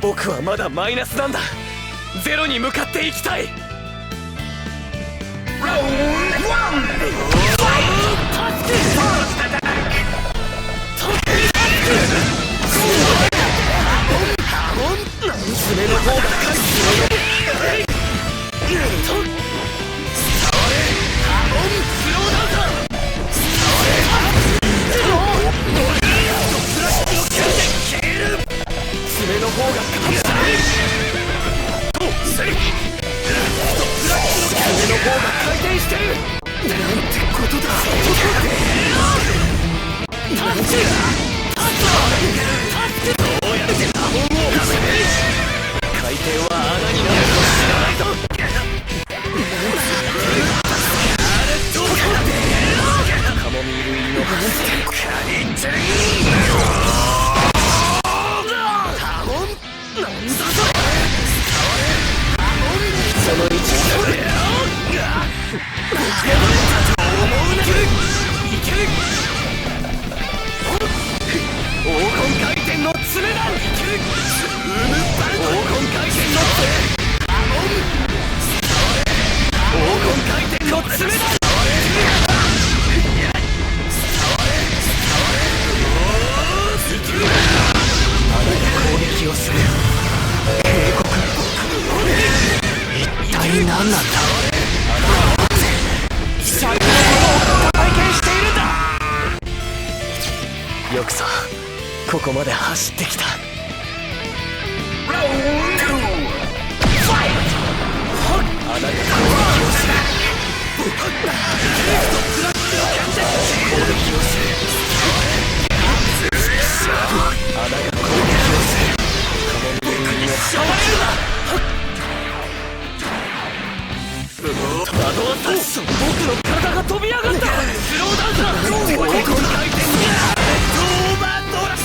僕はまだマイナスなんだ。ゼロに向かっていきたい。ラウンド1ファイト。タスクファーストアタック。爪の方が返すよ。爪の方が返す。爪の方が回転してる。なんてことだ。タッチ。どうやって波紋を回転は穴になると知らないと。カモミール入りのカリッチェリなんだそれ。その位置いける。黄金回転の爪だ。いける。黄金回転の爪。黄金回転の爪だ。あなた攻撃をする。警告。一体何なんだ。最高のことを体験しているんだ。よくさここまで走ってきた。ラウンド2ファイト。あなた攻撃をする。攻撃をする。あなた攻撃をする。カモミールに触れるな。アドバンタッション。僕の体が飛び上がった。スローダウンだ。黄金回転にオーバードラス。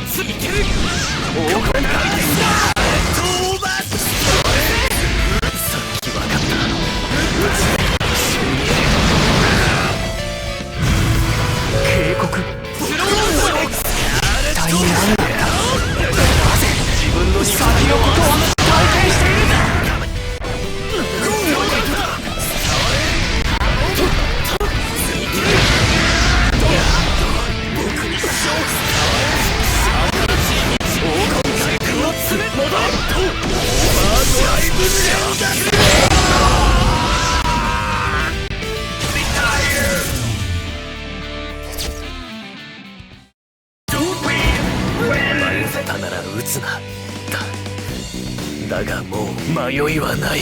ついてる。黄金回転だ。オーバー。さっき分かった。警告。スローダウン。一体何なんだ。なぜ自分の先のことを体験しているんだ。たなら撃つな。だがもう迷いはない。